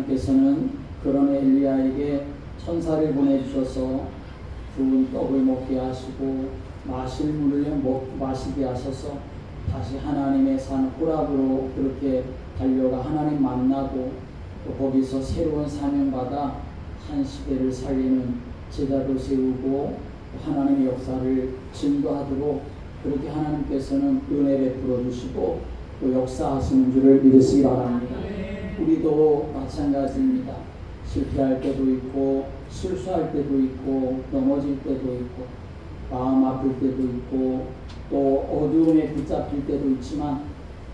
하나님께서는 그런 엘리야에게 천사를 보내주셔서 좋은 떡을 먹게 하시고 마실 물을 마시게 하셔서 다시 하나님의 산 호랍으로 그렇게 달려가 하나님 만나고 또 거기서 새로운 사명받아 한 시대를 살리는 제자도 세우고 하나님의 역사를 증거하도록 그렇게 하나님께서는 은혜 베풀어 주시고 또 역사하시는 줄을 믿으시기 바랍니다. 우리도 마찬가지입니다. 실패할 때도 있고 실수할 때도 있고 넘어질 때도 있고 마음 아플 때도 있고 또 어두움에 붙잡힐 때도 있지만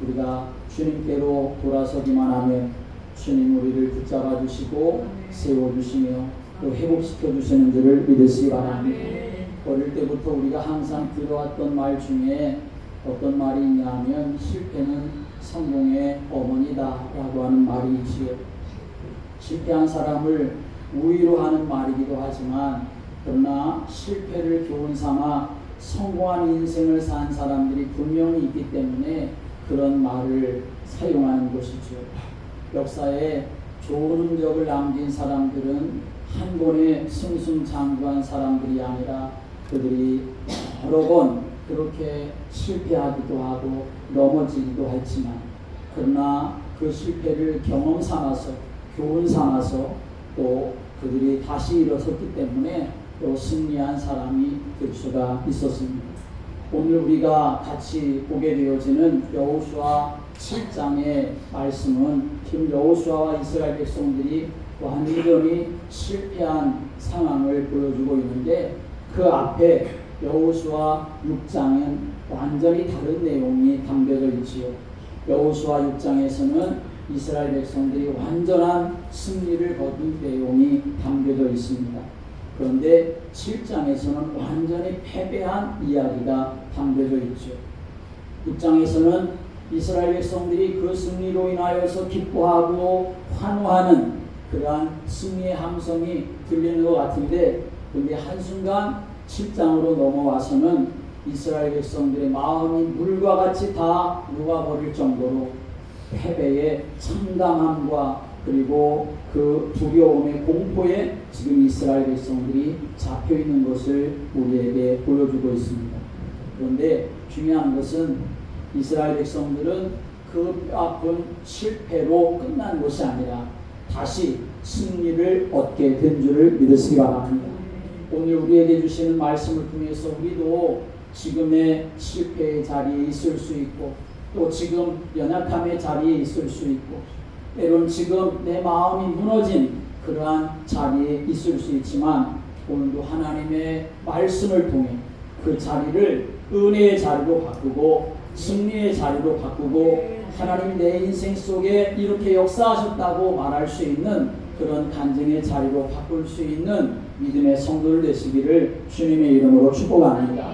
우리가 주님께로 돌아서기만 하면 주님 우리를 붙잡아 주시고 세워주시며 또 회복시켜 주시는 줄을 믿으시기 바랍니다. 어릴 때부터 우리가 항상 들어왔던 말 중에 어떤 말이 있냐면 실패는 성공의 어머니다 라고 하는 말이 있지요. 실패한 사람을 우위로 하는 말이기도 하지만 그러나 실패를 교훈 삼아 성공한 인생을 산 사람들이 분명히 있기 때문에 그런 말을 사용하는 것이죠. 역사에 좋은 흔적을 남긴 사람들은 한 번에 승승장구한 사람들이 아니라 그들이 여러 번 그렇게 실패하기도 하고 넘어지기도 했지만 그러나 그 실패를 경험 삼아서 교훈 삼아서 또 그들이 다시 일어섰기 때문에 또 승리한 사람이 될 수가 있었습니다. 오늘 우리가 같이 보게 되어지는 여호수아 7장의 말씀은 지금 여호수아와 이스라엘 백성들이 완전히 실패한 상황을 보여주고 있는데 그 앞에 여호수아 6장은 완전히 다른 내용이 담겨져 있지요. 여호수아 6장에서는 이스라엘 백성들이 완전한 승리를 거둔 내용이 담겨져 있습니다. 그런데 7장에서는 완전히 패배한 이야기가 담겨져 있죠. 6장에서는 이스라엘 백성들이 그 승리로 인하여서 기뻐하고 환호하는 그러한 승리의 함성이 들리는 것 같은데 그런데 한순간 7장으로 넘어와서는 이스라엘 백성들의 마음이 물과 같이 다 녹아버릴 정도로 패배의 참담함과 그리고 그 두려움의 공포에 지금 이스라엘 백성들이 잡혀있는 것을 우리에게 보여주고 있습니다. 그런데 중요한 것은 이스라엘 백성들은 그 아픈 실패로 끝난 것이 아니라 다시 승리를 얻게 된 줄을 믿으시기 바랍니다. 오늘 우리에게 주시는 말씀을 통해서 우리도 지금의 실패의 자리에 있을 수 있고 또 지금 연약함의 자리에 있을 수 있고 때론 지금 내 마음이 무너진 그러한 자리에 있을 수 있지만 오늘도 하나님의 말씀을 통해 그 자리를 은혜의 자리로 바꾸고 승리의 자리로 바꾸고 하나님 내 인생 속에 이렇게 역사하셨다고 말할 수 있는 그런 간증의 자리로 바꿀 수 있는 믿음의 성도를 되시기를 주님의 이름으로 축복합니다.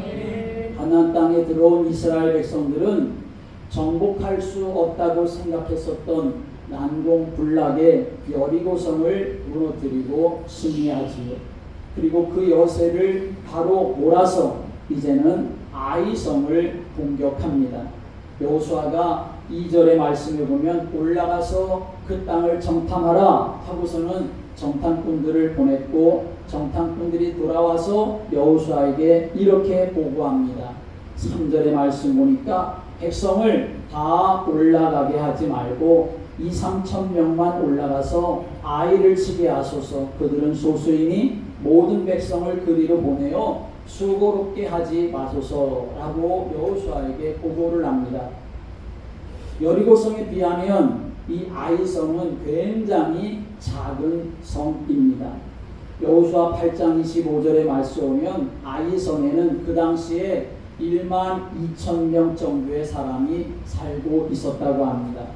가나안 땅에 들어온 이스라엘 백성들은 정복할 수 없다고 생각했었던 난공불락의 여리고성을 무너뜨리고 승리하지요. 그리고 그 여세를 바로 몰아서 이제는 아이성을 공격합니다. 여호수아가 2절의 말씀을 보면 올라가서 그 땅을 정탐하라 하고서는 정탐꾼들을 보냈고 정탐꾼들이 돌아와서 여호수아에게 이렇게 보고합니다. 3절의 말씀 보니까 백성을 다 올라가게 하지 말고 2-3천 명만 올라가서 아이를 치게 하소서. 그들은 소수이니 모든 백성을 그리로 보내어 수고롭게 하지 마소서라고 여호수아에게 보고를 합니다. 여리고성에 비하면 이 아이성은 굉장히 작은 성입니다. 여호수아 8장 25절의 말씀 보면 아이성에는 그 당시에 12,000명 정도의 사람이 살고 있었다고 합니다.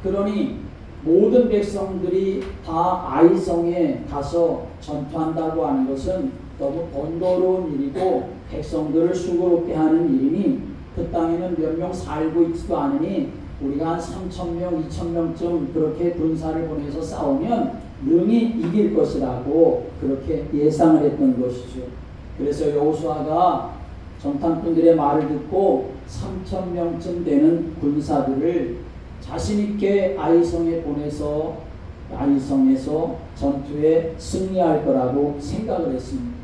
그러니 모든 백성들이 다 아이성에 가서 전투한다고 하는 것은 너무 번거로운 일이고 백성들을 수고롭게 하는 일이니 그 땅에는 몇 명 살고 있지도 않으니 우리가 한 3,000명, 2,000명쯤 그렇게 군사를 보내서 싸우면 능히 이길 것이라고 그렇게 예상을 했던 것이죠. 그래서 여호수아가 정탐꾼들의 말을 듣고 3,000명쯤 되는 군사들을 자신있게 아이성에 보내서 아이성에서 전투에 승리할 거라고 생각을 했습니다.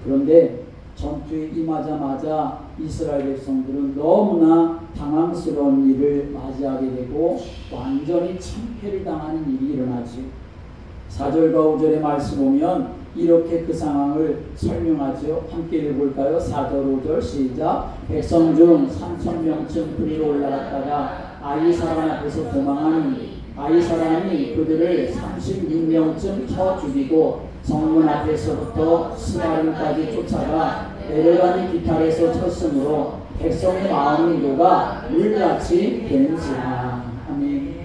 그런데 전투에 임하자마자 이스라엘 백성들은 너무나 당황스러운 일을 맞이하게 되고 완전히 참패를 당하는 일이 일어나죠. 4절과 5절의 말씀 보면 이렇게 그 상황을 설명하죠. 함께 읽어볼까요? 4절 5절 시작. 백성 중 3,000명쯤 그리로 올라갔다가 아이 사람 앞에서 도망하니 아이 사람이 그들을 36명쯤 쳐 죽이고 성문 앞에서부터 스마림까지 쫓아가 내려가는 기탈에서 쳤으므로 백성의 마음이 녹아 물같이 된지라. 아멘.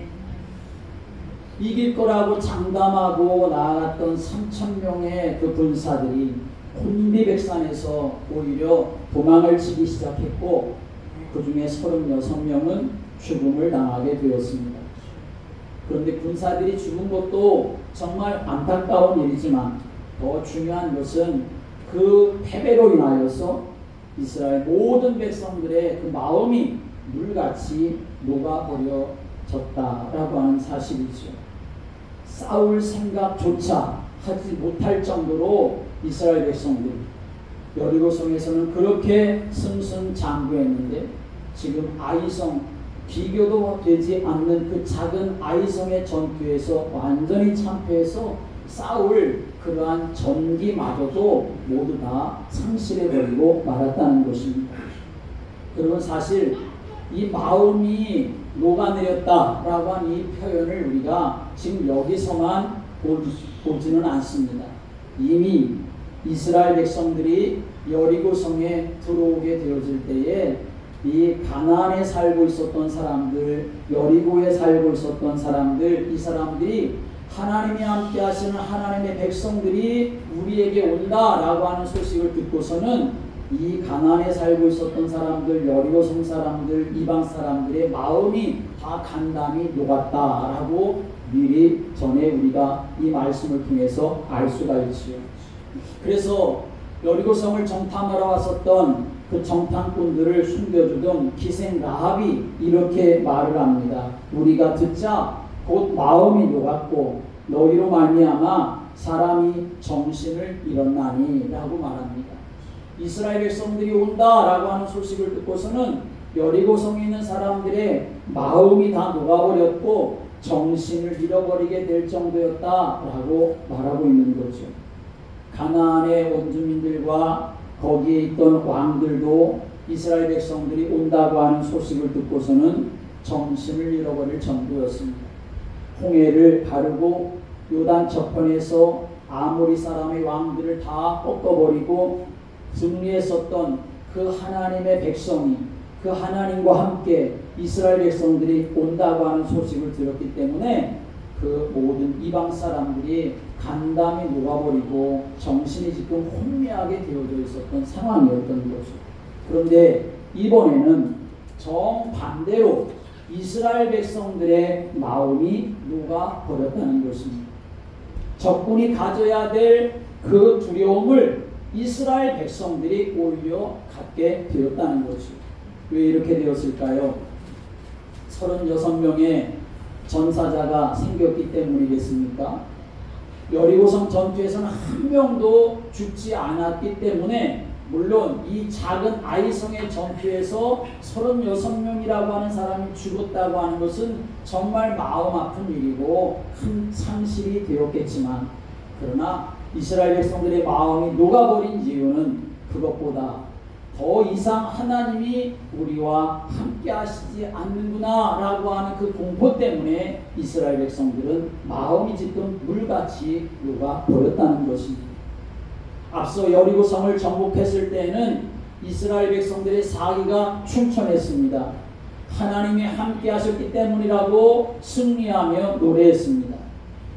이길 거라고 장담하고 나아갔던 3,000명의 그 군사들이 혼비백산에서 오히려 도망을 치기 시작했고 그 중에 36명은 죽음을 당하게 되었습니다. 그런데 군사들이 죽은 것도 정말 안타까운 일이지만 더 중요한 것은 그 패배로 인하여서 이스라엘 모든 백성들의 그 마음이 물같이 녹아버려졌다라고 하는 사실이죠. 싸울 생각조차 하지 못할 정도로 이스라엘 백성들이 여리고성에서는 그렇게 승승장구했는데 지금 아이성, 비교도 되지 않는 그 작은 아이성의 전투에서 완전히 참패해서 싸울 그러한 전기마저도 모두 다 상실해버리고 말았다는 것입니다. 여러분, 사실 이 마음이 녹아내렸다라고 한 이 표현을 우리가 지금 여기서만 보지는 않습니다. 이미 이스라엘 백성들이 여리고성에 들어오게 되어질 때에 이 가나안에 살고 있었던 사람들, 여리고에 살고 있었던 사람들, 이 사람들이 하나님이 함께 하시는 하나님의 백성들이 우리에게 온다라고 하는 소식을 듣고서는 이 가나안에 살고 있었던 사람들, 여리고성 사람들, 이방 사람들의 마음이 다 간담이 녹았다라고 미리 전에 우리가 이 말씀을 통해서 알 수가 있지요. 그래서 여리고성을 정탐하러 왔었던 그 정탐꾼들을 숨겨주던 기생 라합이 이렇게 말을 합니다. 우리가 듣자 곧 마음이 녹았고 너희로 말미암아 사람이 정신을 잃었나니 라고 말합니다. 이스라엘 백성들이 온다라고 하는 소식을 듣고서는 여리고성에 있는 사람들의 마음이 다 녹아버렸고 정신을 잃어버리게 될 정도였다라고 말하고 있는 거죠. 가나안의 원주민들과 거기에 있던 왕들도 이스라엘 백성들이 온다고 하는 소식을 듣고서는 정신을 잃어버릴 정도였습니다. 홍해를 가르고 요단 저편에서 아모리 사람의 왕들을 다 꺾어버리고 승리했었던 그 하나님의 백성이 그 하나님과 함께 이스라엘 백성들이 온다고 하는 소식을 들었기 때문에 그 모든 이방 사람들이 간담이 녹아버리고 정신이 지금 혼미하게 되어져 있었던 상황이었던 거죠. 그런데 이번에는 정반대로 이스라엘 백성들의 마음이 녹아버렸다는 것입니다. 적군이 가져야 될 그 두려움을 이스라엘 백성들이 오히려 갖게 되었다는 거죠. 왜 이렇게 되었을까요? 36명의 전사자가 생겼기 때문이겠습니까? 여리고성 전투에서는 한 명도 죽지 않았기 때문에 물론 이 작은 아이성의 전투에서 36명이라고 하는 사람이 죽었다고 하는 것은 정말 마음 아픈 일이고 큰 상실이 되었겠지만 그러나 이스라엘 백성들의 마음이 녹아버린 이유는 그것보다 더 이상 하나님이 우리와 함께 하시지 않는구나 라고 하는 그 공포 때문에 이스라엘 백성들은 마음이 지금 물같이 녹아버렸다는 것입니다. 앞서 여리고성을 정복했을 때에는 이스라엘 백성들의 사기가 충천했습니다. 하나님이 함께 하셨기 때문이라고 승리하며 노래했습니다.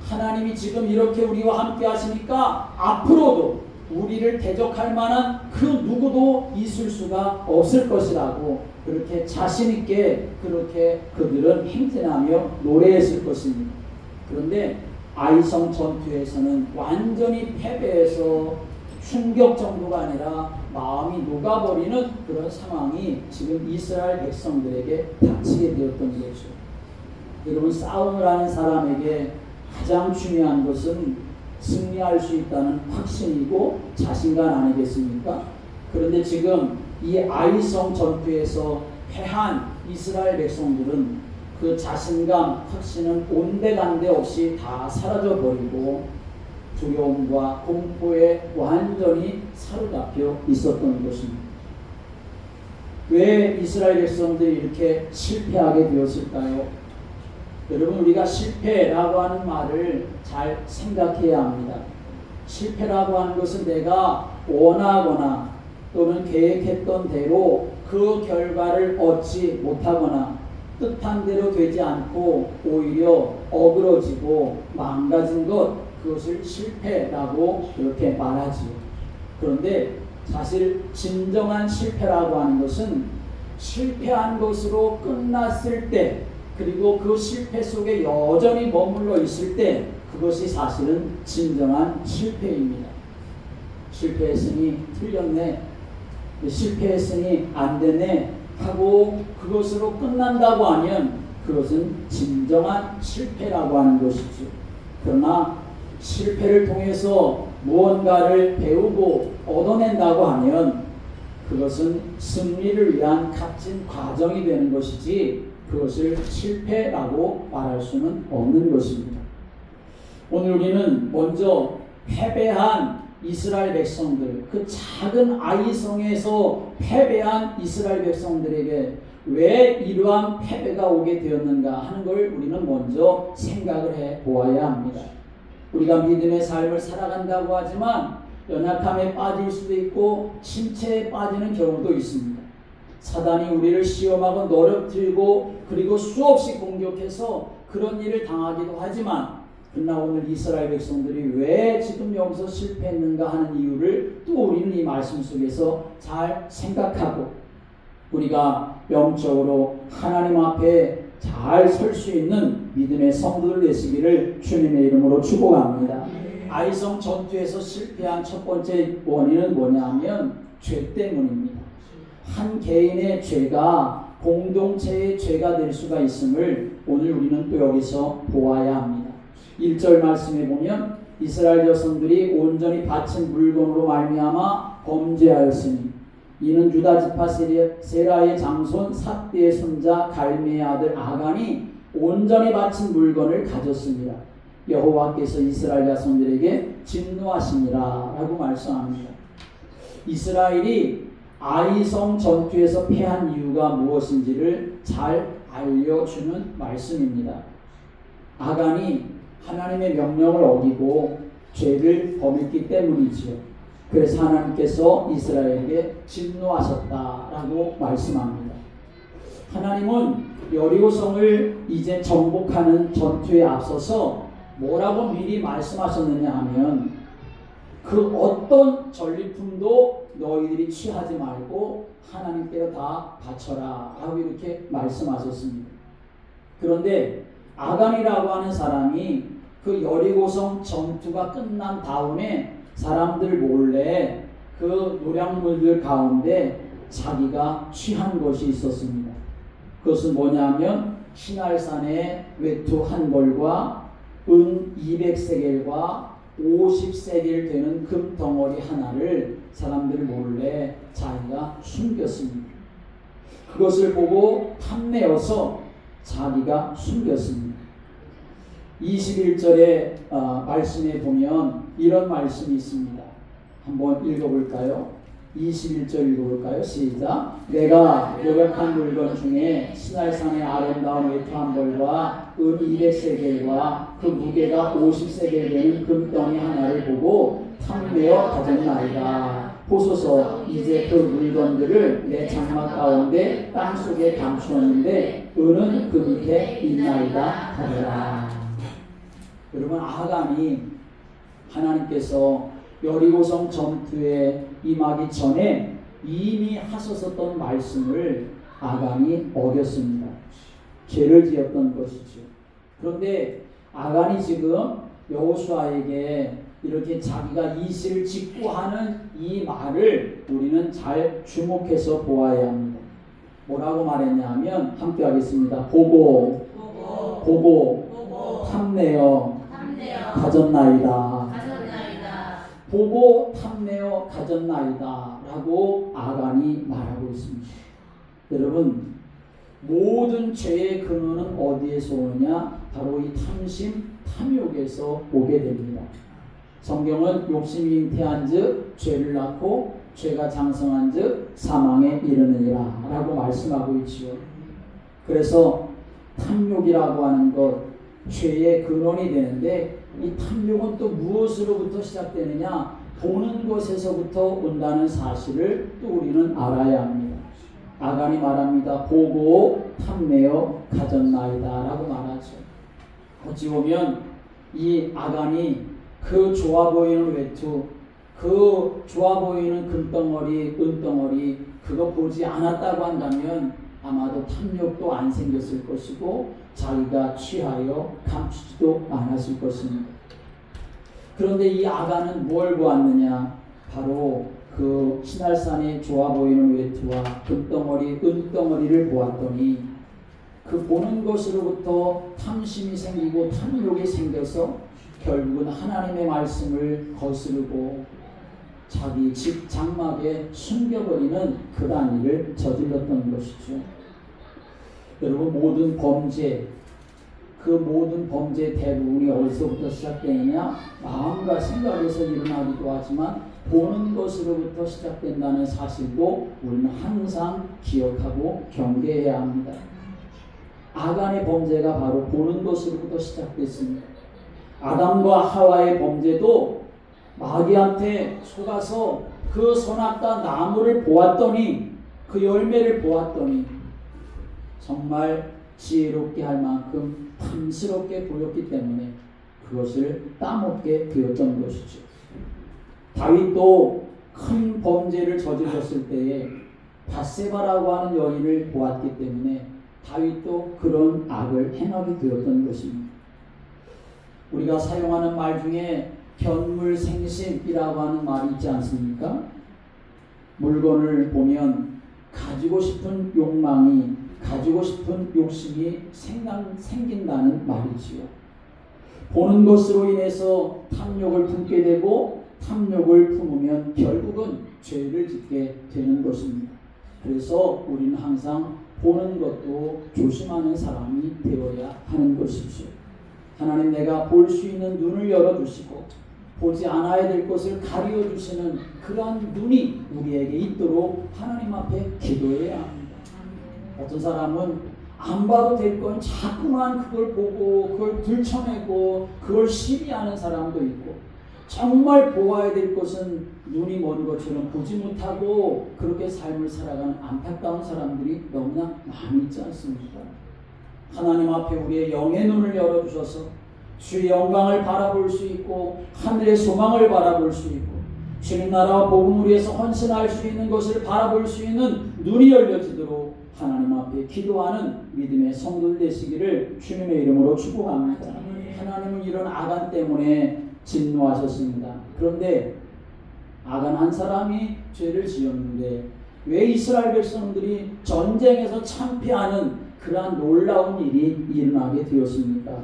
하나님이 지금 이렇게 우리와 함께 하시니까 앞으로도 우리를 대적할 만한 그 누구도 있을 수가 없을 것이라고 그렇게 자신있게 그렇게 그들은 행진하며 노래했을 것입니다. 그런데 아이성 전투에서는 완전히 패배해서 충격 정도가 아니라 마음이 녹아버리는 그런 상황이 지금 이스라엘 백성들에게 닥치게 되었던 거죠. 여러분, 싸움을 하는 사람에게 가장 중요한 것은 승리할 수 있다는 확신이고 자신감 아니겠습니까? 그런데 지금 이 아이성 전투에서 패한 이스라엘 백성들은 그 자신감, 확신은 온데간데 없이 다 사라져버리고 두려움과 공포에 완전히 사로잡혀 있었던 것입니다. 왜 이스라엘 백성들이 이렇게 실패하게 되었을까요? 여러분, 우리가 실패라고 하는 말을 잘 생각해야 합니다. 실패라고 하는 것은 내가 원하거나 또는 계획했던 대로 그 결과를 얻지 못하거나 뜻한 대로 되지 않고 오히려 어그러지고 망가진 것, 그것을 실패라고 이렇게 말하지요. 그런데 사실 진정한 실패라고 하는 것은 실패한 것으로 끝났을 때, 그리고 그 실패 속에 여전히 머물러 있을 때, 그것이 사실은 진정한 실패입니다. 실패했으니 틀렸네, 실패했으니 안 되네 하고 그것으로 끝난다고 하면 그것은 진정한 실패라고 하는 것이죠. 그러나 실패를 통해서 무언가를 배우고 얻어낸다고 하면 그것은 승리를 위한 값진 과정이 되는 것이지 그것을 실패라고 말할 수는 없는 것입니다. 오늘 우리는 먼저 패배한 이스라엘 백성들, 그 작은 아이성에서 패배한 이스라엘 백성들에게 왜 이러한 패배가 오게 되었는가 하는 걸 우리는 먼저 생각을 해 보아야 합니다. 우리가 믿음의 삶을 살아간다고 하지만 연약함에 빠질 수도 있고 침체에 빠지는 경우도 있습니다. 사단이 우리를 시험하고 노력들고 그리고 수없이 공격해서 그런 일을 당하기도 하지만, 그러나 오늘 이스라엘 백성들이 왜 지금 여기서 실패했는가 하는 이유를 또 우리는 이 말씀 속에서 잘 생각하고 우리가 영적으로 하나님 앞에 잘 설 수 있는 믿음의 성도들 되시기를 주님의 이름으로 축복합니다. 아이성 전투에서 실패한 첫 번째 원인은 뭐냐면 죄 때문입니다. 한 개인의 죄가 공동체의 죄가 될 수가 있음을 오늘 우리는 또 여기서 보아야 합니다. 1절 말씀에 보면 이스라엘 자손들이 온전히 바친 물건으로 말미암아 범죄하였으니 이는 유다 지파 세라의 장손 삭디의 손자 갈미의 아들 아간이 온전히 바친 물건을 가졌습니다. 여호와께서 이스라엘 자손들에게 진노하시니라 라고 말씀합니다. 이스라엘이 아이성 전투에서 패한 이유가 무엇인지를 잘 알려주는 말씀입니다. 아간이 하나님의 명령을 어기고 죄를 범했기 때문이지요. 그래서 하나님께서 이스라엘에게 진노하셨다라고 말씀합니다. 하나님은 여리고성을 이제 정복하는 전투에 앞서서 뭐라고 미리 말씀하셨느냐 하면 그 어떤 전리품도 너희들이 취하지 말고 하나님께로 다 바쳐라 라고 이렇게 말씀하셨습니다. 그런데 아간이라고 하는 사람이 그 여리고성 전투가 끝난 다음에 사람들 몰래 그 노략물들 가운데 자기가 취한 것이 있었습니다. 그것은 뭐냐면 시날산의 외투 한 벌과 은 200세겔과 50세겔 되는 금 덩어리 하나를 사람들 몰래 자기가 숨겼습니다. 그것을 보고 탐내어서 자기가 숨겼습니다. 21절의 말씀에 보면 이런 말씀이 있습니다. 한번 읽어볼까요? 21절 읽어볼까요? 시작. 내가 요약한 물건 중에 시날산의 아름다운 외투 한 벌과 은 200세겔과 그 무게가 50세겔 되는 금덩이 하나를 보고 탐내어 가졌나이다. 보소서, 이제 그 물건들을 내 장막 가운데 땅속에 감추었는데 은은 그 밑에 있나이다 하더라. 여러분, 아간이 하나님께서 여리고성 전투에 임하기 전에 이미 하셨었던 말씀을 아간이 어겼습니다. 죄를 지었던 것이죠. 그런데 아간이 지금 여호수아에게 이렇게 자기가 이 시를 짓고 하는 이 말을 우리는 잘 주목해서 보아야 합니다. 뭐라고 말했냐 하면 함께 하겠습니다. 보고 탐내어 가졌나이다. 보고 탐내어 가졌나이다 라고 아간이 말하고 있습니다. 여러분, 모든 죄의 근원은 어디에서 오느냐? 바로 이 탐심, 탐욕에서 오게 됩니다. 성경은 욕심이 잉태한 즉 죄를 낳고 죄가 장성한 즉 사망에 이르느니라 라고 말씀하고 있지요. 그래서 탐욕이라고 하는 것, 죄의 근원이 되는데, 이 탐욕은 또 무엇으로부터 시작되느냐? 보는 것에서부터 온다는 사실을 또 우리는 알아야 합니다. 아간이 말합니다. 보고 탐내어 가졌나이다 라고 말하죠. 어찌 보면 이 아간이 그 좋아 보이는 외투, 그 좋아 보이는 금덩어리, 은덩어리, 그거 보지 않았다고 한다면 아마도 탐욕도 안 생겼을 것이고 자기가 취하여 감추지도 않았을 것입니다. 그런데 이 아간은 뭘 보았느냐? 바로 그 시날산에 좋아 보이는 외투와 금덩어리, 은덩어리를 보았더니 그 보는 것으로부터 탐심이 생기고 탐욕이 생겨서 결국은 하나님의 말씀을 거스르고 자기 집 장막에 숨겨버리는 그러한 일을 저질렀던 것이죠. 여러분, 모든 범죄, 그 모든 범죄 대부분이 어디서부터 시작되느냐? 마음과 생각에서 일어나기도 하지만 보는 것으로부터 시작된다는 사실도 우리는 항상 기억하고 경계해야 합니다. 아간의 범죄가 바로 보는 것으로부터 시작됐습니다. 아담과 하와의 범죄도 마귀한테 속아서 그 선악과 나무를 보았더니, 그 열매를 보았더니 정말 지혜롭게 할 만큼 탐스럽게 보였기 때문에 그것을 따먹게 되었던 것이죠. 다윗도 큰 범죄를 저질렀을 때에 밧세바라고 하는 여인을 보았기 때문에 다윗도 그런 악을 행하게 되었던 것입니다. 우리가 사용하는 말 중에 견물생심이라고 하는 말이 있지 않습니까? 물건을 보면 가지고 싶은 욕망이, 가지고 싶은 욕심이 생긴다는 말이지요. 보는 것으로 인해서 탐욕을 품게 되고 탐욕을 품으면 결국은 죄를 짓게 되는 것입니다. 그래서 우리는 항상 보는 것도 조심하는 사람이 되어야 하는 것이죠. 하나님, 내가 볼 수 있는 눈을 열어주시고 보지 않아야 될 것을 가리워주시는 그러한 눈이 우리에게 있도록 하나님 앞에 기도해야 합니다. 어떤 사람은 안 봐도 될 건 자꾸만 그걸 보고 그걸 들춰내고 그걸 시비하는 사람도 있고, 정말 보아야 될 것은 눈이 먼 것처럼 보지 못하고 그렇게 삶을 살아가는 안타까운 사람들이 너무나 많이 있지 않습니까? 하나님 앞에 우리의 영의 눈을 열어주셔서 주의 영광을 바라볼 수 있고 하늘의 소망을 바라볼 수 있고 주님 나라와 복음을 위해서 헌신할 수 있는 것을 바라볼 수 있는 눈이 열려지도록 하나님 앞에 기도하는 믿음의 성도들 되시기를 주님의 이름으로 축복합니다. 하나님은 이런 아간 때문에 진노하셨습니다. 그런데 아간 한 사람이 죄를 지었는데 왜 이스라엘 백성들이 전쟁에서 참패하는 그러한 놀라운 일이 일어나게 되었습니까?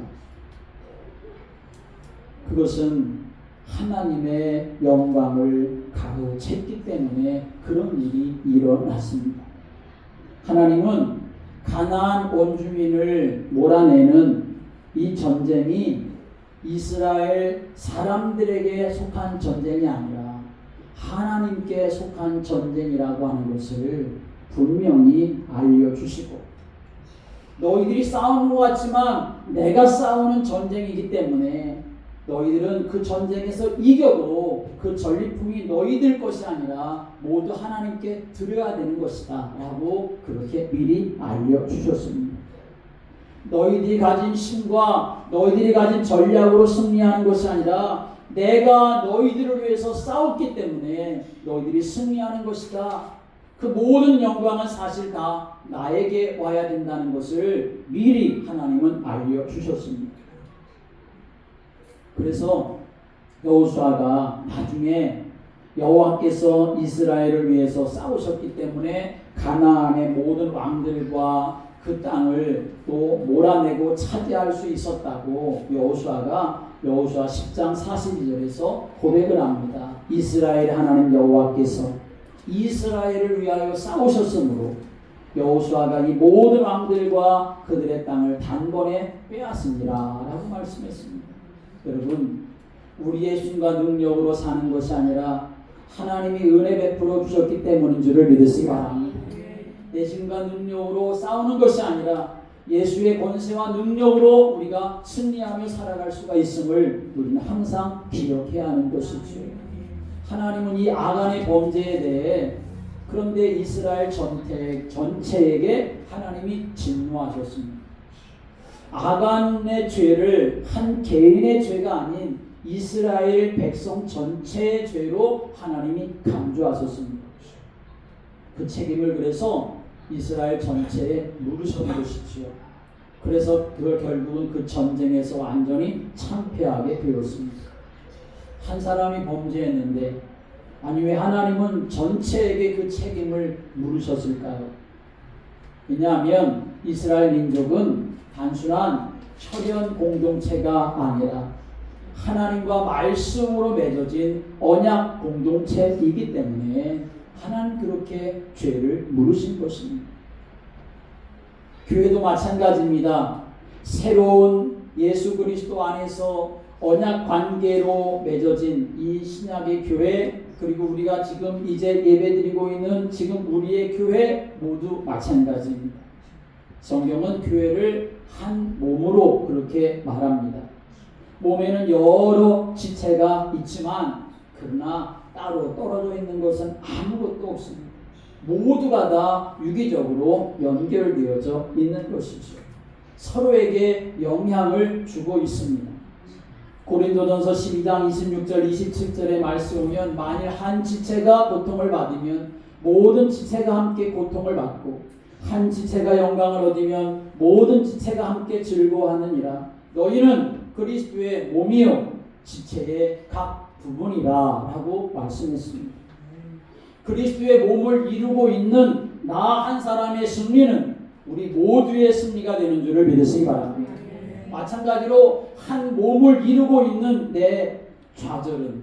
그것은 하나님의 영광을 가로챘기 때문에 그런 일이 일어났습니다. 하나님은 가나안 원주민을 몰아내는 이 전쟁이 이스라엘 사람들에게 속한 전쟁이 아니라 하나님께 속한 전쟁이라고 하는 것을 분명히 알려주시고, 너희들이 싸우는 것 같지만 내가 싸우는 전쟁이기 때문에 너희들은 그 전쟁에서 이겨도 그 전리품이 너희들 것이 아니라 모두 하나님께 드려야 되는 것이다 라고 그렇게 미리 알려주셨습니다. 너희들이 가진 힘과 너희들이 가진 전략으로 승리하는 것이 아니라 내가 너희들을 위해서 싸웠기 때문에 너희들이 승리하는 것이다. 그 모든 영광은 사실 다 나에게 와야 된다는 것을 미리 하나님은 알려주셨습니다. 그래서 여호수아가 나중에 여호와께서 이스라엘을 위해서 싸우셨기 때문에 가나안의 모든 왕들과 그 땅을 또 몰아내고 차지할 수 있었다고 여호수아가 여호수아 10장 42절에서 고백을 합니다. 이스라엘 하나님 여호와께서 이스라엘을 위하여 싸우셨으므로 여호수아가 이 모든 왕들과 그들의 땅을 단번에 빼앗으니라 라고 말씀했습니다. 여러분, 우리의 힘과 능력으로 사는 것이 아니라 하나님이 은혜 베풀어 주셨기 때문인 줄을 믿으시기 바랍니다. 내 힘과 능력으로 싸우는 것이 아니라 예수의 권세와 능력으로 우리가 승리하며 살아갈 수가 있음을 우리는 항상 기억해야 하는 것이죠. 하나님은 이 아간의 범죄에 대해 그런데 이스라엘 전체에게 하나님이 진노하셨습니다. 아간의 죄를 한 개인의 죄가 아닌 이스라엘 백성 전체의 죄로 하나님이 강조하셨습니다. 그 책임을 그래서 이스라엘 전체에 물으셨는 것이지요. 그래서 그걸 결국은 그 전쟁에서 완전히 참패하게 되었습니다. 한 사람이 범죄했는데 아니 왜 하나님은 전체에게 그 책임을 물으셨을까요? 왜냐하면 이스라엘 민족은 단순한 혈연 공동체가 아니라 하나님과 말씀으로 맺어진 언약 공동체이기 때문에 하나님 그렇게 죄를 물으신 것입니다. 교회도 마찬가지입니다. 새로운 예수 그리스도 안에서 언약 관계로 맺어진 이 신약의 교회, 그리고 우리가 지금 이제 예배드리고 있는 지금 우리의 교회 모두 마찬가지입니다. 성경은 교회를 한 몸으로 그렇게 말합니다. 몸에는 여러 지체가 있지만 그러나 따로 떨어져 있는 것은 아무것도 없습니다. 모두가 다 유기적으로 연결되어져 있는 것이죠. 서로에게 영향을 주고 있습니다. 고린도전서 12장 26절 27절의 말씀 보면 만일 한 지체가 고통을 받으면 모든 지체가 함께 고통을 받고 한 지체가 영광을 얻으면 모든 지체가 함께 즐거워하느니라. 너희는 그리스도의 몸이요 지체의 각 부분이라 라고 말씀했습니다. 그리스도의 몸을 이루고 있는 나 한 사람의 승리는 우리 모두의 승리가 되는 줄을 믿으시기 바랍니다. 마찬가지로 한 몸을 이루고 있는 내 좌절은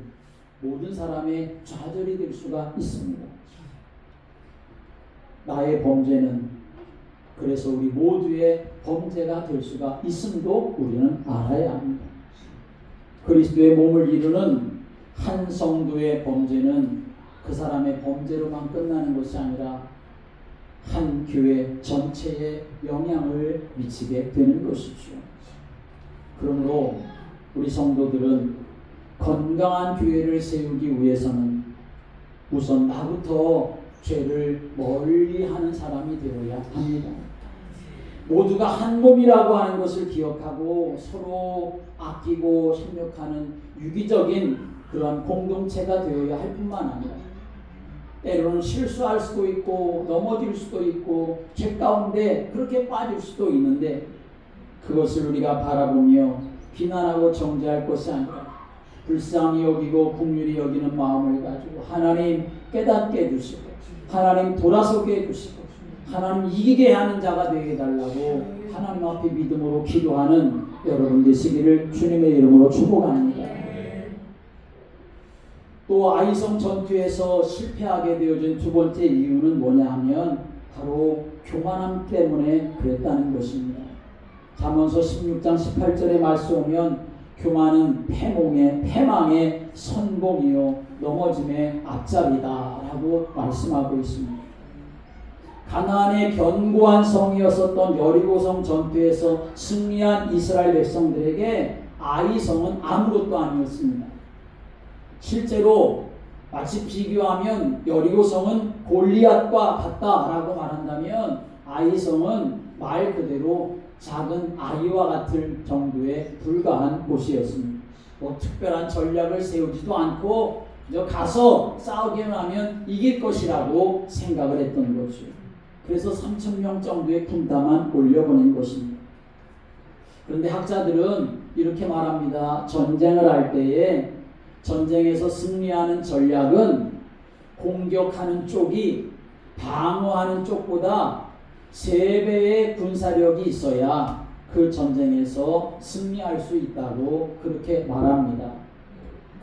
모든 사람의 좌절이 될 수가 있습니다. 나의 범죄는 그래서 우리 모두의 범죄가 될 수가 있음도 우리는 알아야 합니다. 그리스도의 몸을 이루는 한 성도의 범죄는 그 사람의 범죄로만 끝나는 것이 아니라 한 교회 전체에 영향을 미치게 되는 것이죠. 그러므로 우리 성도들은 건강한 교회를 세우기 위해서는 우선 나부터 죄를 멀리하는 사람이 되어야 합니다. 모두가 한 몸이라고 하는 것을 기억하고 서로 아끼고 협력하는 유기적인 그러한 공동체가 되어야 할 뿐만 아니라 때로는 실수할 수도 있고 넘어질 수도 있고 죄 가운데 그렇게 빠질 수도 있는데 그것을 우리가 바라보며 비난하고 정죄할 것이 아니라 불쌍히 여기고 긍휼히 여기는 마음을 가지고 하나님 깨닫게 해주시고 하나님 돌아서게 해주시고 하나님 이기게 하는 자가 되게 해달라고 하나님 앞에 믿음으로 기도하는 여러분 되시기를 주님의 이름으로 축복합니다. 또 아이성 전투에서 실패하게 되어진 두 번째 이유는 뭐냐 하면 바로 교만함 때문에 그랬다는 것입니다. 잠언서 16장 18절의 말씀 보면 교만은 패망의 선봉이요 넘어짐의 앞잡이다 라고 말씀하고 있습니다. 가나안의 견고한 성이었었던 여리고성 전투에서 승리한 이스라엘 백성들에게 아이성은 아무것도 아니었습니다. 실제로 마치 비교하면 여리고성은 골리앗과 같다라고 말한다면 아이성은 말 그대로 작은 아이와 같을 정도에 불과한 곳이었습니다. 뭐 특별한 전략을 세우지도 않고 가서 싸우기만 하면 이길 것이라고 생각을 했던 거죠. 그래서 3,000명 정도의 군단만 올려보낸 것입니다. 그런데 학자들은 이렇게 말합니다. 전쟁을 할 때에 전쟁에서 승리하는 전략은 공격하는 쪽이 방어하는 쪽보다 3배의 군사력이 있어야 그 그 전쟁에서 승리할 수 있다고 그렇게 말합니다.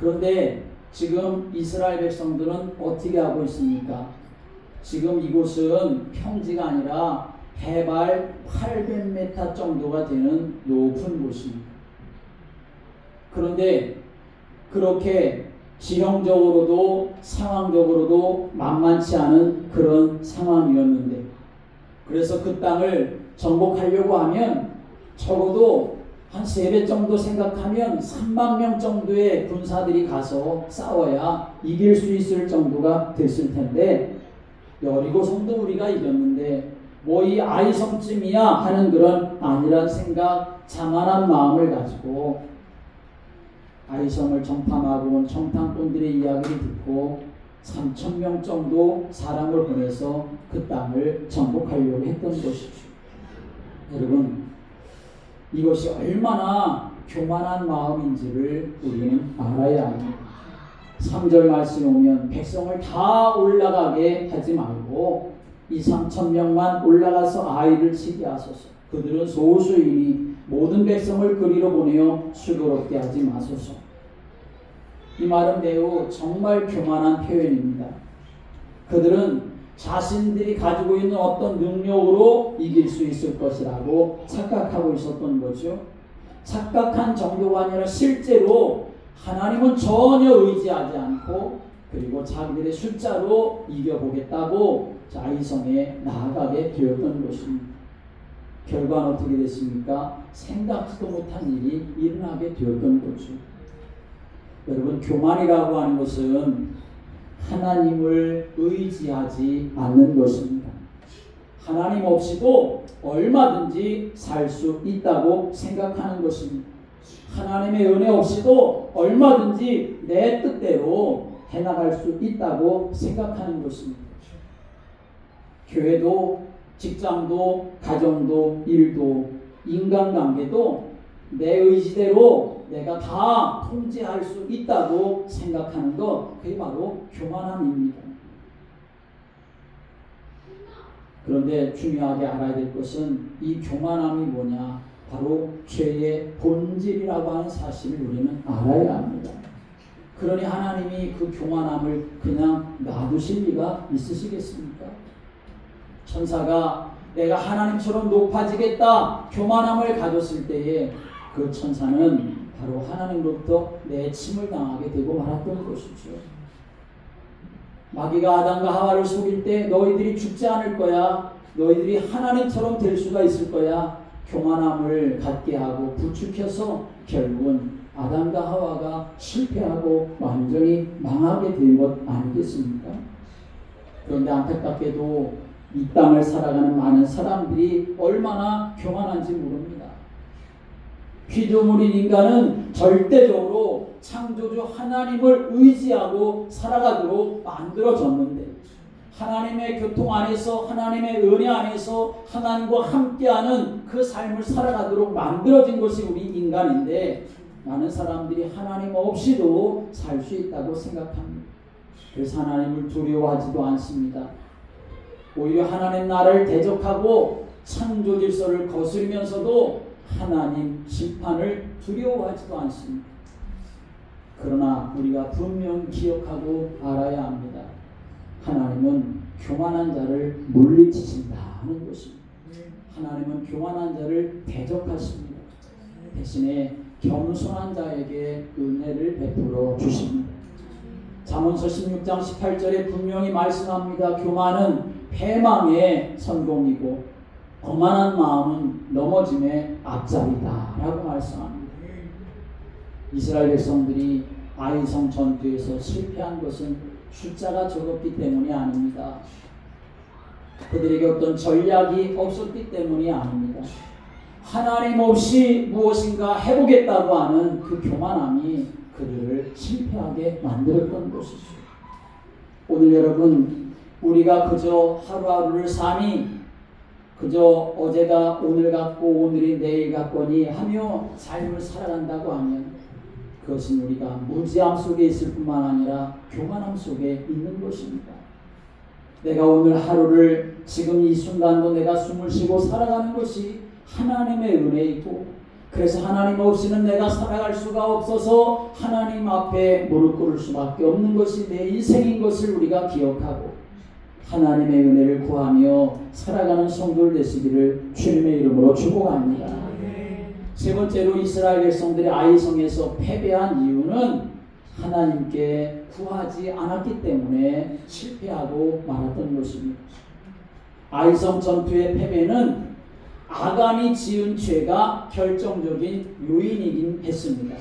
그런데 지금 이스라엘 백성들은 어떻게 하고 있습니까? 지금 이곳은 평지가 아니라 해발 800m 정도가 되는 높은 곳입니다. 그런데 그렇게 지형적으로도 상황적으로도 만만치 않은 그런 상황이었는데, 그래서 그 땅을 정복하려고 하면 적어도 한 3배 정도 생각하면 3만 명 정도의 군사들이 가서 싸워야 이길 수 있을 정도가 됐을 텐데, 여리고성도 우리가 이겼는데 뭐 이 아이성쯤이야 하는 그런 아니란 생각, 자만한 마음을 가지고 아이성을 정탐하고 온 정탐꾼들의 이야기를 듣고 3,000명 정도 사람을 보내서 그 땅을 정복하려고 했던 것이죠. 여러분, 이것이 얼마나 교만한 마음인지를 우리는 알아야 합니다. 3절 말씀에 오면 백성을 다 올라가게 하지 말고 2,000~3,000명만 올라가서 아이를 치게 하소서. 그들은 소수이니 모든 백성을 그리로 보내어 수고롭게 하지 마소서. 이 말은 매우 정말 교만한 표현입니다. 그들은 자신들이 가지고 있는 어떤 능력으로 이길 수 있을 것이라고 착각하고 있었던 거죠. 착각한 정도가 아니라 실제로 하나님은 전혀 의지하지 않고, 그리고 자기들의 숫자로 이겨보겠다고 아이성에 나아가게 되었던 것입니다. 결과는 어떻게 됐습니까? 생각지도 못한 일이 일어나게 되었던 거죠. 여러분, 교만이라고 하는 것은 하나님을 의지하지 않는 것입니다. 하나님 없이도 얼마든지 살 수 있다고 생각하는 것입니다. 하나님의 은혜 없이도 얼마든지 내 뜻대로 해나갈 수 있다고 생각하는 것입니다. 교회도, 직장도, 가정도, 일도, 인간관계도 내 의지대로 내가 다 통제할 수 있다고 생각하는 것, 그게 바로 교만함입니다. 그런데 중요하게 알아야 될 것은 이 교만함이 뭐냐? 바로 죄의 본질이라고 하는 사실을 우리는 알아야 합니다. 그러니 하나님이 그 교만함을 그냥 놔두실 리가 있으시겠습니까? 천사가 내가 하나님처럼 높아지겠다 교만함을 가졌을 때에 그 천사는 바로 하나님으로부터 내침을 당하게 되고 말았던 것이죠. 마귀가 아담과 하와를 속일 때 너희들이 죽지 않을 거야, 너희들이 하나님처럼 될 수가 있을 거야, 교만함을 갖게 하고 부추겨서 결국은 아담과 하와가 실패하고 완전히 망하게 된 것 아니겠습니까? 그런데 안타깝게도 이 땅을 살아가는 많은 사람들이 얼마나 교만한지 모릅니다. 피조물인 인간은 절대적으로 창조주 하나님을 의지하고 살아가도록 만들어졌는데, 하나님의 교통 안에서, 하나님의 은혜 안에서 하나님과 함께하는 그 삶을 살아가도록 만들어진 것이 우리 인간인데, 많은 사람들이 하나님 없이도 살 수 있다고 생각합니다. 그래서 하나님을 두려워하지도 않습니다. 오히려 하나님 나라를 대적하고 창조 질서를 거스르면서도 하나님 심판을 두려워하지도 않습니다. 그러나 우리가 분명 기억하고 알아야 합니다. 하나님은 교만한 자를 물리치신다 하는 것입니다. 하나님은 교만한 자를 대적하십니다. 대신에 겸손한 자에게 은혜를 베풀어 주십니다. 잠언서 16장 18절에 분명히 말씀합니다. 교만은 패망의 선봉이고 거만한 마음은 넘어짐의 앞자리다 라고 말씀합니다. 이스라엘 백성들이 아이성 전투에서 실패한 것은 숫자가 적었기 때문이 아닙니다. 그들에게 어떤 전략이 없었기 때문이 아닙니다. 하나님 없이 무엇인가 해보겠다고 하는 그 교만함이 그들을 실패하게 만들었던 것이죠. 오늘 여러분, 우리가 그저 하루하루를 사니 그저 어제가 오늘 같고 오늘이 내일 같거니 하며 삶을 살아간다고 하면 그것은 우리가 무지함 속에 있을 뿐만 아니라 교만함 속에 있는 것입니다. 내가 오늘 하루를 지금 이 순간도 내가 숨을 쉬고 살아가는 것이 하나님의 은혜이고, 그래서 하나님 없이는 내가 살아갈 수가 없어서 하나님 앞에 무릎 꿇을 수밖에 없는 것이 내 인생인 것을 우리가 기억하고 하나님의 은혜를 구하며 살아가는 성도들 되시기를 주님의 이름으로 축복합니다. 세 번째로 이스라엘 백성들이 아이성에서 패배한 이유는 하나님께 구하지 않았기 때문에 실패하고 말았던 것입니다. 아이성 전투의 패배는 아간이 지은 죄가 결정적인 요인이긴 했습니다.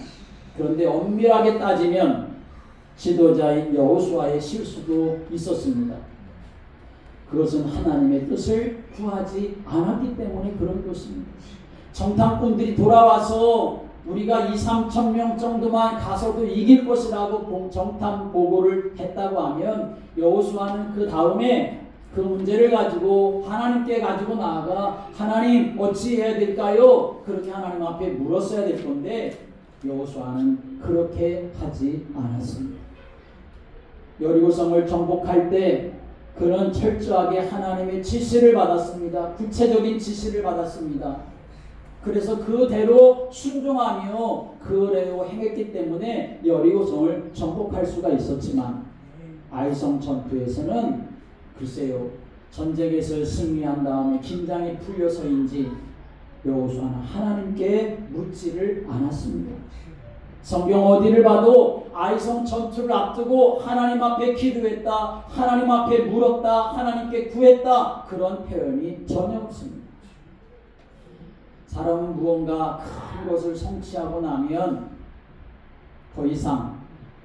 그런데 엄밀하게 따지면 지도자인 여호수아의 실수도 있었습니다. 그것은 하나님의 뜻을 구하지 않았기 때문에 그런 것입니다. 정탐꾼들이 돌아와서 우리가 2-3천 명 정도만 가서도 이길 것이라고 정탐 보고를 했다고 하면 여호수아는 그 다음에 그 문제를 가지고 하나님께 가지고 나아가 하나님 어찌 해야 될까요? 그렇게 하나님 앞에 물었어야 될 건데 여호수아는 그렇게 하지 않았습니다. 여리고성을 정복할 때 그는 철저하게 하나님의 지시를 받았습니다. 구체적인 지시를 받았습니다. 그래서 그대로 순종하며 그대로 행했기 때문에 여리고성을 정복할 수가 있었지만 아이성 전투에서는 글쎄요, 전쟁에서 승리한 다음에 긴장이 풀려서인지 여호수아는 하나님께 묻지를 않았습니다. 성경 어디를 봐도 아이성 전투를 앞두고 하나님 앞에 기도했다, 하나님 앞에 물었다, 하나님께 구했다, 그런 표현이 전혀 없습니다. 사람은 무언가 큰 것을 성취하고 나면 더 이상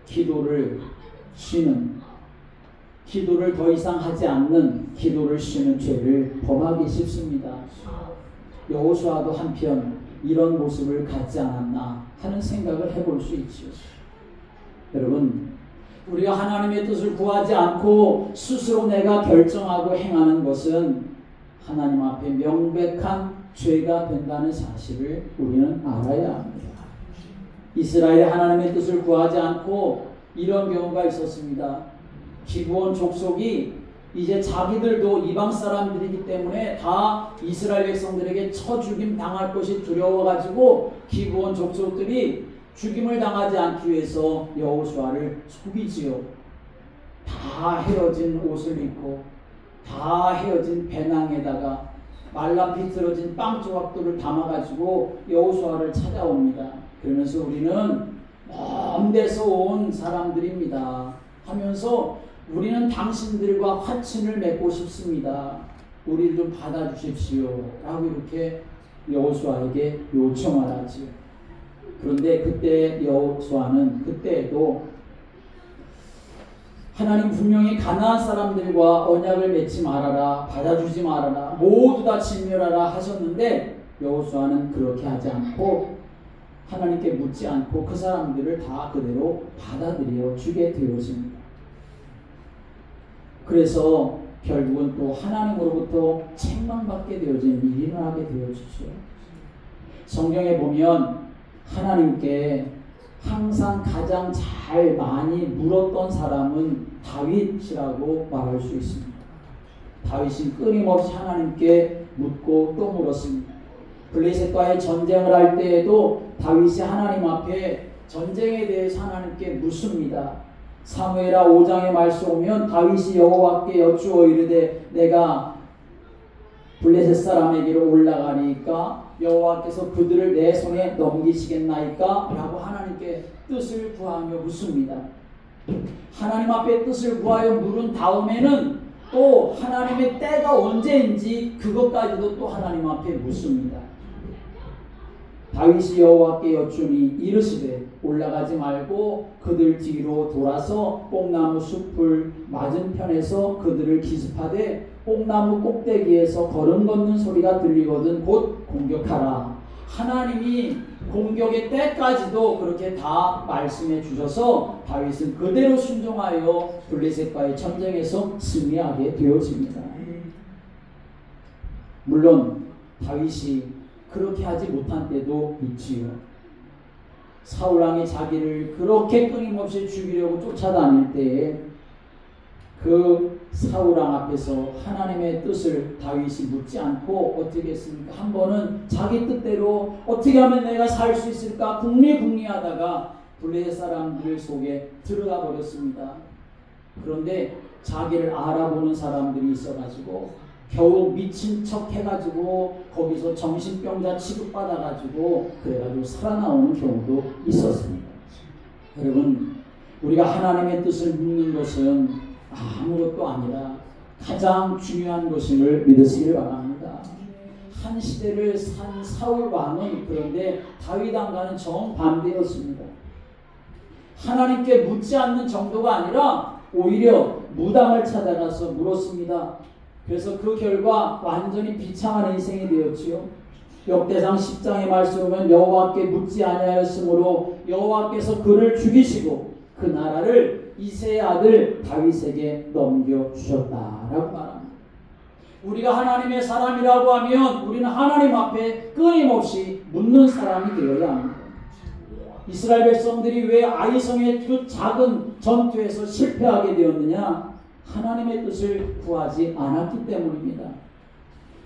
기도를 더 이상 하지 않는 기도를 쉬는 죄를 범하기 쉽습니다. 여호수아도 한편 이런 모습을 갖지 않았나 하는 생각을 해볼 수 있죠. 여러분, 우리가 하나님의 뜻을 구하지 않고 스스로 내가 결정하고 행하는 것은 하나님 앞에 명백한 죄가 된다는 사실을 우리는 알아야 합니다. 이스라엘이 하나님의 뜻을 구하지 않고 이런 경우가 있었습니다. 기브온 족속이 이제 자기들도 이방 사람들이기 때문에 다 이스라엘 백성들에게 쳐 죽임 당할 것이 두려워가지고 기브온 족속들이 죽임을 당하지 않기 위해서 여호수아를 속이지요. 다 헤어진 옷을 입고 다 헤어진 배낭에다가 말라 비틀어진 빵 조각들을 담아가지고 여호수아를 찾아옵니다. 그러면서 우리는 먼 데서 온 사람들입니다 하면서 우리는 당신들과 화친을 맺고 싶습니다. 우리를 좀 받아주십시오 라고 이렇게 여호수아에게 요청을 하지. 그런데 그때 여호수아는 그때에도 하나님 분명히 가나안 사람들과 언약을 맺지 말아라, 받아주지 말아라, 모두 다 진멸하라 하셨는데 여호수아는 그렇게 하지 않고 하나님께 묻지 않고 그 사람들을 다 그대로 받아들여 주게 되어집니다. 그래서 결국은 또 하나님으로부터 책망받게 되어지는 일이 일어나게 되어지죠. 성경에 보면 하나님께 항상 가장 잘 많이 물었던 사람은 다윗이라고 말할 수 있습니다. 다윗이 끊임없이 하나님께 묻고 또 물었습니다. 블레셋과의 전쟁을 할 때에도 다윗이 하나님 앞에 전쟁에 대해서 하나님께 묻습니다. 사무엘하 5장의 말씀 오면 다윗이 여호와께 여쭈어 이르되 내가 블레셋 사람에게로 올라가니까 여호와께서 그들을 내 손에 넘기시겠나이까? 라고 하나님께 뜻을 구하며 묻습니다. 하나님 앞에 뜻을 구하여 물은 다음에는 또 하나님의 때가 언제인지 그것까지도 또 하나님 앞에 묻습니다. 다윗이 여호와께 여쭈니 이르시되 올라가지 말고 그들 뒤로 돌아서 뽕나무 숲을 맞은편에서 그들을 기습하되 뽕나무 꼭대기에서 걸음 걷는 소리가 들리거든 곧 공격하라. 하나님이 공격의 때까지도 그렇게 다 말씀해 주셔서 다윗은 그대로 순종하여 블레셋과의 전쟁에서 승리하게 되어집니다. 물론 다윗이 그렇게 하지 못한 때도 있지요. 사울왕이 자기를 그렇게 끊임없이 죽이려고 쫓아다닐 때에 그 사울왕 앞에서 하나님의 뜻을 다윗이 묻지 않고 어떻게 했습니까? 한 번은 자기 뜻대로 어떻게 하면 내가 살 수 있을까 궁리하다가 블레셋 사람들 속에 들어가 버렸습니다. 그런데 자기를 알아보는 사람들이 있어가지고 겨우 미친 척 해가지고 거기서 정신병자 취급받아가지고 그래가지고 살아나오는 경우도 있었습니다. 여러분, 우리가 하나님의 뜻을 묻는 것은 아무것도 아니라 가장 중요한 것임을 믿으시길 바랍니다. 한 시대를 산 사울 왕은 그런데 다윗 왕과는 정반대였습니다. 하나님께 묻지 않는 정도가 아니라 오히려 무당을 찾아가서 물었습니다. 그래서 그 결과 완전히 비참한 인생이 되었지요. 역대상 10장의 말씀을 보면 여호와께 묻지 아니하였으므로 여호와께서 그를 죽이시고 그 나라를 이새의 아들 다윗에게 넘겨주셨다라고 말합니다. 우리가 하나님의 사람이라고 하면 우리는 하나님 앞에 끊임없이 묻는 사람이 되어야 합니다. 이스라엘 백성들이 왜 아이성의 그 작은 전투에서 실패하게 되었느냐? 하나님의 뜻을 구하지 않았기 때문입니다.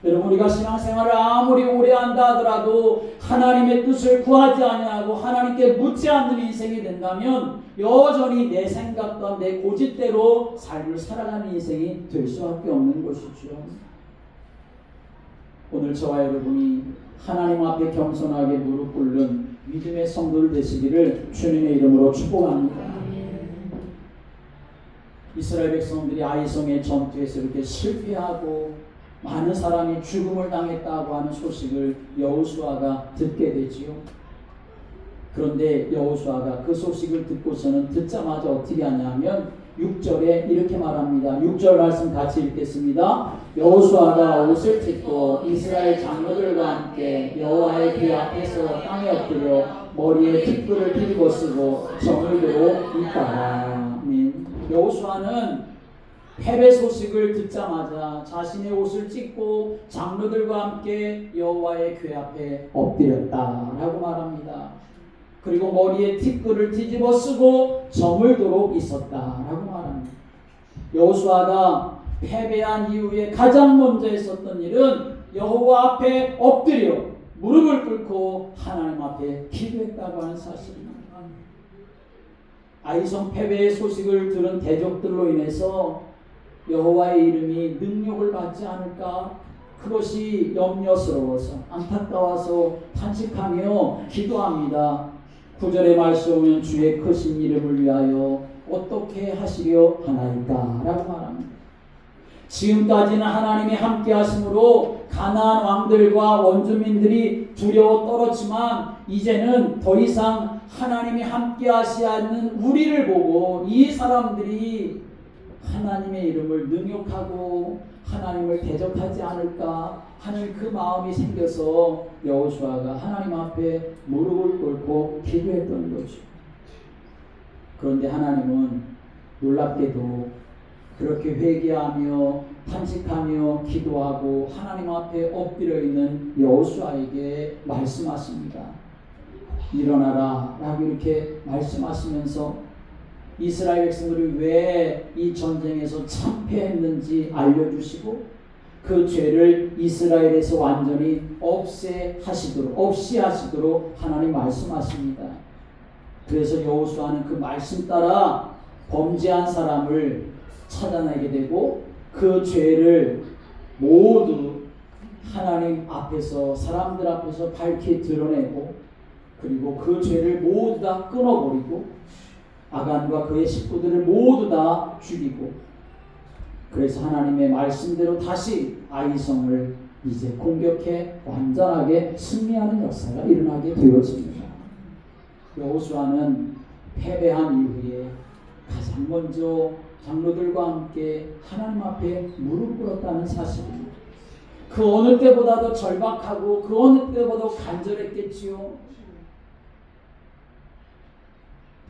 여러분, 우리가 신앙생활을 아무리 오래 한다 하더라도 하나님의 뜻을 구하지 아니하고 하나님께 묻지 않는 인생이 된다면 여전히 내 생각과 내 고집대로 삶을 살아가는 인생이 될 수밖에 없는 것이죠. 오늘 저와 여러분이 하나님 앞에 겸손하게 무릎 꿇는 믿음의 성도들 되시기를 주님의 이름으로 축복합니다. 이스라엘 백성들이 아이성의 전투에서 이렇게 실패하고 많은 사람이 죽음을 당했다고 하는 소식을 여호수아가 듣게 되지요. 그런데 여호수아가 그 소식을 듣고서는 듣자마자 어떻게 하냐면 6절에 이렇게 말합니다. 6절 말씀 같이 읽겠습니다. 여호수아가 옷을 찢고 이스라엘 장로들과 함께 여호와의 궤 앞에서 땅에 엎드려 머리에 깃불을 뒤집어 쓰고 정을 들고 있다가. 여호수아는 패배 소식을 듣자마자 자신의 옷을 찢고 장로들과 함께 여호와의 궤 앞에 엎드렸다라고 말합니다. 그리고 머리에 깃불을 뒤집어 쓰고 저물도록 있었다라고 말합니다. 여호수아가 패배한 이후에 가장 먼저 했었던 일은 여호와 앞에 엎드려 무릎을 꿇고 하나님 앞에 기도했다고 하는 사실입니다. 아이성 패배의 소식을 들은 대적들로 인해서 여호와의 이름이 능욕을 받지 않을까, 그것이 염려스러워서 안타까워서 탄식하며 기도합니다. 9절의 말씀 보면 주의 크신 이름을 위하여 어떻게 하시려 하나이까 라고 말합니다. 지금까지는 하나님이 함께 하심으로 가나안 왕들과 원주민들이 두려워 떨었지만 이제는 더 이상 하나님이 함께 하시지 않는 우리를 보고 이 사람들이 하나님의 이름을 능욕하고 하나님을 대적하지 않을까 하는 그 마음이 생겨서 여호수아가 하나님 앞에 무릎을 꿇고 기도했던 거죠. 그런데 하나님은 놀랍게도 그렇게 회개하며 탄식하며 기도하고 하나님 앞에 엎드려 있는 여호수아에게 말씀하십니다. 일어나라 라고 이렇게 말씀하시면서 이스라엘 백성들이 왜 이 전쟁에서 참패했는지 알려주시고 그 죄를 이스라엘에서 완전히 없이 하시도록 하나님 말씀하십니다. 그래서 여호수아는 그 말씀 따라 범죄한 사람을 찾아내게 되고 그 죄를 모두 하나님 앞에서 사람들 앞에서 밝히 드러내고 그리고 그 죄를 모두 다 끊어버리고 아간과 그의 식구들을 모두 다 죽이고 그래서 하나님의 말씀대로 다시 아이성을 이제 공격해 완전하게 승리하는 역사가 일어나게 되어집니다. 여호수아는 패배한 이후에 가장 먼저 장로들과 함께 하나님 앞에 무릎 꿇었다는 사실입니다. 그 어느 때보다도 절박하고 그 어느 때보다도 간절했겠지요.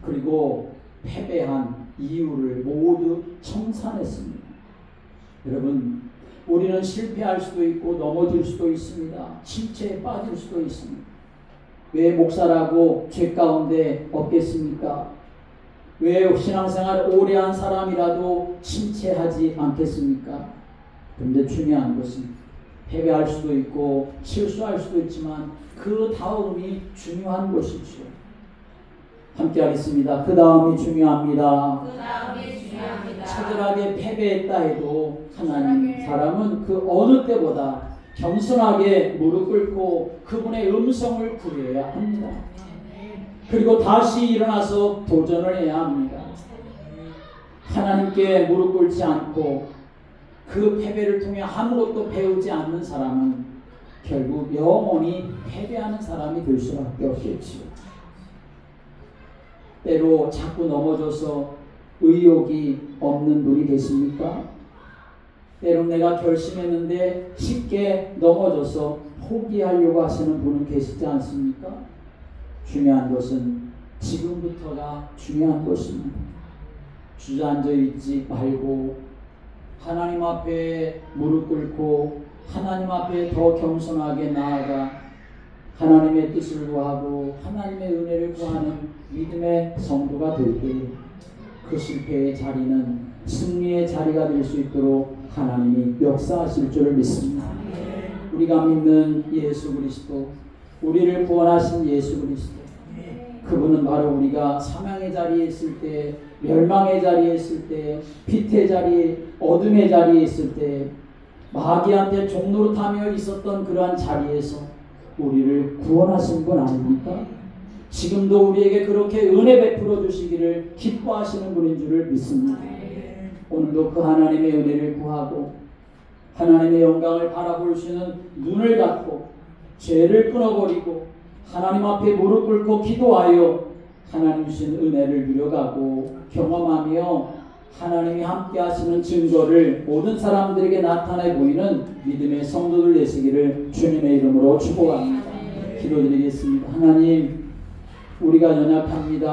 그리고 패배한 이유를 모두 청산했습니다. 여러분, 우리는 실패할 수도 있고 넘어질 수도 있습니다. 침체에 빠질 수도 있습니다. 왜 목사라고 죄 가운데 없겠습니까? 왜 신앙생활 오래 한 사람이라도 침체하지 않겠습니까? 근데 중요한 것은 패배할 수도 있고 실수할 수도 있지만 그 다음이 중요한 것이죠. 함께 하겠습니다. 그 다음이 중요합니다. 처절하게 패배했다 해도 하나님 사람은 그 어느 때보다 겸손하게 무릎 꿇고 그분의 음성을 구해야 합니다. 그리고 다시 일어나서 도전을 해야 합니다. 하나님께 무릎 꿇지 않고 그 패배를 통해 아무것도 배우지 않는 사람은 결국 영원히 패배하는 사람이 될 수밖에 없겠지요. 때로 자꾸 넘어져서 의욕이 없는 분이 계십니까? 때로 내가 결심했는데 쉽게 넘어져서 포기하려고 하시는 분은 계시지 않습니까? 중요한 것은 지금부터가 중요한 것입니다. 주저앉아 있지 말고 하나님 앞에 무릎 꿇고 하나님 앞에 더 겸손하게 나아가 하나님의 뜻을 구하고 하나님의 은혜를 구하는 믿음의 성도가 될 때 그 실패의 자리는 승리의 자리가 될 수 있도록 하나님이 역사하실 줄을 믿습니다. 우리가 믿는 예수 그리스도, 우리를 구원하신 예수 그리스도, 그분은 바로 우리가 사망의 자리에 있을 때, 멸망의 자리에 있을 때, 빛의 자리에, 어둠의 자리에 있을 때, 마귀한테 종노릇하며 있었던 그러한 자리에서 우리를 구원하신 분 아닙니까? 지금도 우리에게 그렇게 은혜 베풀어 주시기를 기뻐하시는 분인 줄을 믿습니다. 오늘도 그 하나님의 은혜를 구하고 하나님의 영광을 바라볼 수 있는 눈을 갖고 죄를 끊어버리고 하나님 앞에 무릎 꿇고 기도하여 하나님 주신 은혜를 누려가고 경험하며 하나님이 함께 하시는 증거를 모든 사람들에게 나타내 보이는 믿음의 성도들 되시기를 주님의 이름으로 축복합니다. 기도드리겠습니다. 하나님, 우리가 연약합니다.